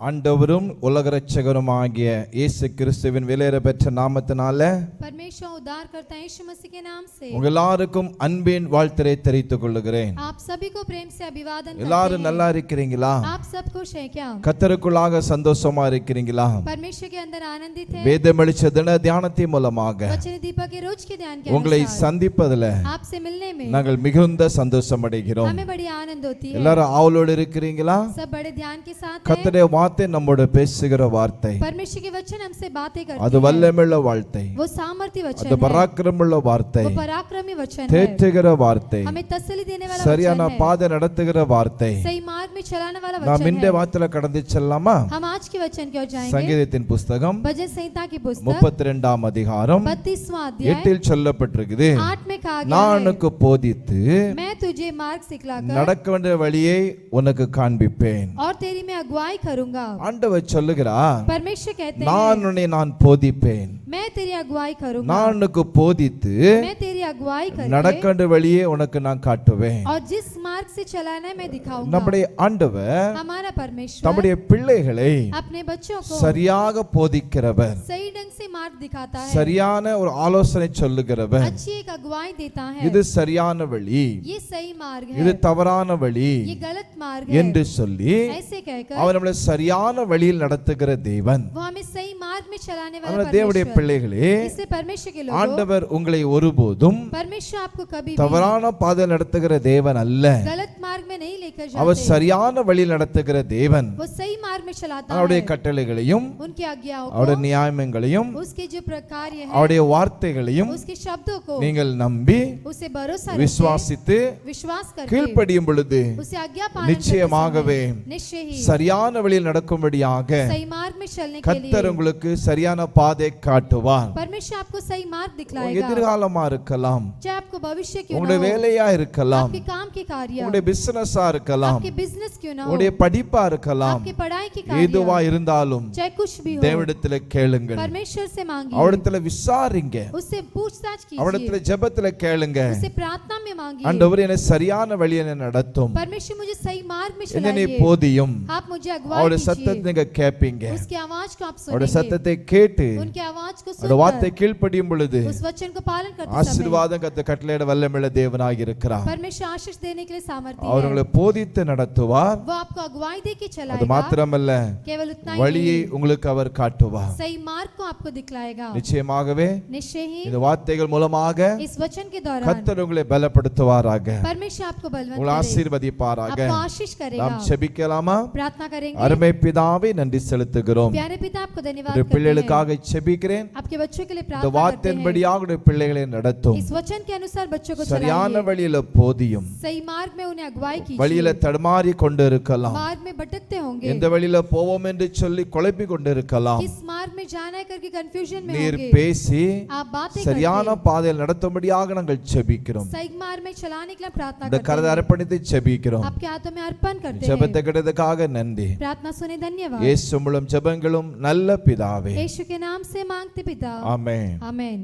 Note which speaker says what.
Speaker 1: ஆண்டவரும் உலக இரட்சகருமாகிய இயேசு கிறிஸ்துவின் விலையேற பெற்ற நாமத்தினால
Speaker 2: परमेश्वर उद्धार करता है यीशु मसीह के नाम से
Speaker 1: உங்கள் எல்லாருக்கும் அன்பின் வாழ்த்தை தெரிவித்துக் கொள்கிறேன்.
Speaker 2: आप सभी को प्रेम से अभिवादन करते हैं.
Speaker 1: எல்லாரும் நல்லா இருக்கிறீங்களா?
Speaker 2: आप सब खुश हैं क्या?
Speaker 1: கர்த்தருக்குள்ளாக சந்தோஷமா இருக்கிறீங்களா?
Speaker 2: परमेश्वर के अंदर आनंदित हैं.
Speaker 1: வேதம் வெளிச்ச தின தியானத்தின் மூலமாக
Speaker 2: वचन दीपक के रोज के ध्यान के
Speaker 1: உங்களை சந்திப்பதில்
Speaker 2: आपसे मिलने में
Speaker 1: நாங்கள் மிகுந்த சந்தோஷம் அடைகிறோம்.
Speaker 2: हमें बड़ी आनंद होती है.
Speaker 1: எல்லாரும் ஆவலோடு இருக்கிறீங்களா?
Speaker 2: सब बड़े ध्यान के साथ हैं.
Speaker 1: கர்த்தருடைய வார்த்தை நம்மோடு பேசுகிற வார்த்தை.
Speaker 2: परमेश्वर के वचन हमसे बातें करते हैं.
Speaker 1: அது வல்லமையுள்ள வார்த்தை.
Speaker 2: वो सामर्थ्य वचन
Speaker 1: அது
Speaker 2: है.
Speaker 1: பராக்கிரமமுள்ள வார்த்தை.
Speaker 2: वो पराक्रमी वचन है.
Speaker 1: தேற்றுகிற வார்த்தை.
Speaker 2: हमें तसल्ली देने वाला
Speaker 1: சரியான
Speaker 2: वचन है.
Speaker 1: பாதை நடத்துகிற வார்த்தை.
Speaker 2: सही मार्ग में चलाने वाला वचन
Speaker 1: நாம் இந்த
Speaker 2: है.
Speaker 1: வார்த்தையில கடந்து செல்லலாமா?
Speaker 2: हम आज के वचन की ओर जाएंगे.
Speaker 1: சங்கீதத்தின் புத்தகம்
Speaker 2: भजन संहिता की पुस्तक
Speaker 1: 32ஆம் அதிகாரம்
Speaker 2: 32वां अध्याय
Speaker 1: 8இல் சொல்லப்பட்டிருக்குது.
Speaker 2: 8 में कहा गया
Speaker 1: நான்
Speaker 2: है,
Speaker 1: உனக்கு போதித்து
Speaker 2: मैं तुझे मार्ग सिखलाकर
Speaker 1: நடக்க வேண்டிய வழியை உனக்கு காண்பிப்பேன்.
Speaker 2: और तेरी मैं अगुवाई करूंगा.
Speaker 1: ஆண்டவர் சொல்லுகிறார்,
Speaker 2: परमेश्वर कहते
Speaker 1: நான்
Speaker 2: हैं,
Speaker 1: உன்னை நான் போதிப்பேன்.
Speaker 2: मैं तेरी अगुवाई करूंगा.
Speaker 1: நான் உனக்கு போதித்து
Speaker 2: मैं तेरी अगुवाई
Speaker 1: நடக்க
Speaker 2: करके
Speaker 1: வேண்டிய வழியை உனக்கு நான் காட்டுவேன்.
Speaker 2: और जिस मार्ग से चलाना है मैं दिखाऊंगा.
Speaker 1: நம்முடைய ஆண்டவர்
Speaker 2: हमारा परमेश्वर
Speaker 1: நம்முடைய பிள்ளைகளை
Speaker 2: अपने बच्चों को
Speaker 1: சரியாக போதிக்கிறவர்,
Speaker 2: सही ढंग से मार्ग दिखाता है.
Speaker 1: சரியான ஒரு ஆலோசனை சொல்லுகிறவர்.
Speaker 2: अच्छी एक अगुवाई देता है.
Speaker 1: இது சரியான வழி,
Speaker 2: ये सही मार्ग
Speaker 1: இது
Speaker 2: है,
Speaker 1: தவறான வழி
Speaker 2: ये गलत मार्ग है.
Speaker 1: என்று சொல்லி
Speaker 2: ऐसे कहकर
Speaker 1: அவர் நம்மளை சரியான வழியில் நடத்துகிற தேவன்.
Speaker 2: वो हमें सही मार्ग में चलाने वाला
Speaker 1: நம்முடைய தேவனுடைய
Speaker 2: परमेश्वर.
Speaker 1: பிள்ளைகளே,
Speaker 2: इससे परमेश्वर के लोगों,
Speaker 1: ஆண்டவர் உங்களை ஒருபோதும்
Speaker 2: परमेश्वर आपको कभी भी
Speaker 1: தவறான பாதையில் நடத்துகிற தேவன் அல்ல.
Speaker 2: गलत मार्ग में नहीं लेकर
Speaker 1: அவர்
Speaker 2: जाते.
Speaker 1: சரியான வழியில் நடத்துகிற தேவன்.
Speaker 2: वो सही मार्ग में चलाता
Speaker 1: அவருடைய
Speaker 2: है.
Speaker 1: கட்டளைகளையும்
Speaker 2: उनकी आज्ञाओं
Speaker 1: அவருடைய
Speaker 2: को,
Speaker 1: நியாயங்களையும்
Speaker 2: उसके जो प्रकार है,
Speaker 1: அவருடைய வார்த்தைகளையும்
Speaker 2: उसके शब्दों को
Speaker 1: நீங்கள் நம்பி
Speaker 2: उसे भरोसा रखके,
Speaker 1: விசுவாசித்து
Speaker 2: विश्वास करके
Speaker 1: கீழ்ப்படியும் பொழுது
Speaker 2: उसे आज्ञा पालन
Speaker 1: நிச்சயமாகவே
Speaker 2: करते समय निश्चय ही
Speaker 1: சரியான வழியில் நடக்கும்படியாக
Speaker 2: सही मार्ग में चलने के
Speaker 1: கர்த்தர்
Speaker 2: लिए
Speaker 1: உங்களுக்கு சரியான பாதை காட்டுவார்.
Speaker 2: परमेश्वर आपको सही मार्ग
Speaker 1: உங்க
Speaker 2: दिखलाएगा.
Speaker 1: எதிர்காலமா இருக்கலாம்,
Speaker 2: चाहे आपको भविष्य क्यों
Speaker 1: உங்களுடைய
Speaker 2: ना हो,
Speaker 1: வேலையா இருக்கலாம்,
Speaker 2: आपके काम के कार्य,
Speaker 1: உங்களுடைய பிசினஸா இருக்கலாம்,
Speaker 2: आपके बिजनेस क्यों ना हो,
Speaker 1: உங்களுடைய படிப்பா இருக்கலாம்,
Speaker 2: आपकी पढ़ाई के
Speaker 1: எதுவா
Speaker 2: कार्य,
Speaker 1: இருந்தாலும்
Speaker 2: चाहे कुछ भी हो,
Speaker 1: தேவனிடத்துல கேளுங்கள்,
Speaker 2: परमेश्वर से मांगिए,
Speaker 1: அவரிடத்துல விசாரிங்க,
Speaker 2: उससे पूछताछ
Speaker 1: அவரிடத்துல
Speaker 2: कीजिए,
Speaker 1: ஜெபத்துல கேளுங்க.
Speaker 2: उससे प्रार्थना में मांगिए.
Speaker 1: ஆண்டவர் என்னை சரியான வழியில நடத்தும்,
Speaker 2: परमेश्वर मुझे सही मार्ग में
Speaker 1: என்னை
Speaker 2: चलाइए.
Speaker 1: போதியும்.
Speaker 2: आप मुझे अगुवाई
Speaker 1: அவருடைய சத்தத்தை
Speaker 2: कीजिए.
Speaker 1: நீங்க கேட்பீங்க.
Speaker 2: उसकी आवाज को आप
Speaker 1: அவருடைய
Speaker 2: सुनेंगे.
Speaker 1: சத்தத்தை கேட்டு
Speaker 2: उनकी आवाज को
Speaker 1: அவருடைய வார்த்தை
Speaker 2: सुनकर
Speaker 1: கீழ்ப்படியும் பொழுது
Speaker 2: उस वचन को पालन करते समय
Speaker 1: ஆசீர்வாதம் கர்த்தர் கட்டளையிட வல்லமையுள்ள தேவனாக இருக்கிறார்.
Speaker 2: परमेश्वर आशीष देने के लिए सामर्थ्य
Speaker 1: அவர்
Speaker 2: है.
Speaker 1: உங்களை போதித்து நடத்துவார்.
Speaker 2: वो आपको अगुवाई दे के
Speaker 1: அது
Speaker 2: चलाएगा.
Speaker 1: மாத்திரமல்ல,
Speaker 2: केवल उतना ही
Speaker 1: வழியை
Speaker 2: नहीं,
Speaker 1: உங்களுக்கு அவர் காட்டுவார்.
Speaker 2: सही मार्ग को आपको दिखलाएगा.
Speaker 1: நிச்சயமாகவே
Speaker 2: निश्चय ही
Speaker 1: இந்த வார்த்தைகள் மூலமாக
Speaker 2: इस वचन के दौरान
Speaker 1: கர்த்தர் உங்களை பலப்படுத்துவாராக,
Speaker 2: परमेश्वर आपको बलवंत
Speaker 1: உங்களை
Speaker 2: करे,
Speaker 1: ஆசீர்வதிப்பாராக.
Speaker 2: आपको आशीष करेगा.
Speaker 1: நாம் செபிக்கலாமா?
Speaker 2: प्रार्थना करेंगे.
Speaker 1: அருமை பிதாவே, நன்றி செலுத்துகிறோம்.
Speaker 2: प्यारे पिता आपको धन्यवाद
Speaker 1: உடைய
Speaker 2: करते हैं.
Speaker 1: பிள்ளைகளுக்காக செபிக்கிறேன்.
Speaker 2: आपके बच्चों के लिए
Speaker 1: இந்த
Speaker 2: प्रार्थना करते हैं.
Speaker 1: வார்த்தையின்படியாக உடைய பிள்ளைகளை நடத்தும்.
Speaker 2: इस वचन के अनुसार बच्चों को
Speaker 1: சரியான
Speaker 2: चलाइए.
Speaker 1: வழியில போதியும்.
Speaker 2: सही मार्ग में उन्हें अगुवाई
Speaker 1: வழியில
Speaker 2: कीजिए.
Speaker 1: தடுமாறி கொண்டு இருக்கலாம்,
Speaker 2: मार्ग में भटकते होंगे.
Speaker 1: எந்த வழியில போவோம் என்று சொல்லி குழப்பி கொண்டு இருக்கலாம்.
Speaker 2: किस मार्ग में जाना है करके कंफ्यूजन में
Speaker 1: நீர்
Speaker 2: होंगे.
Speaker 1: பேசி
Speaker 2: आप बातें
Speaker 1: சரியான
Speaker 2: करके
Speaker 1: பாதையில் நடத்தும்படியாக நாங்கள் செபிக்கிறோம்.
Speaker 2: सही मार्ग में चलाने के लिए प्रार्थना
Speaker 1: இந்த
Speaker 2: करते
Speaker 1: கரத்தை
Speaker 2: हैं.
Speaker 1: அர்ப்பணித்து செபிக்கிறோம்.
Speaker 2: आपके हाथों में अर्पण करते
Speaker 1: ஜெபத்தை
Speaker 2: हैं.
Speaker 1: கேட்டதுக்காக நன்றி.
Speaker 2: प्रार्थना सुने धन्यवाद.
Speaker 1: இயேசு மூலம் ஜெபங்களும் நல்ல பிதாவே,
Speaker 2: यीशु के नाम से मांगते पिता.
Speaker 1: ஆமென்.
Speaker 2: आमेन.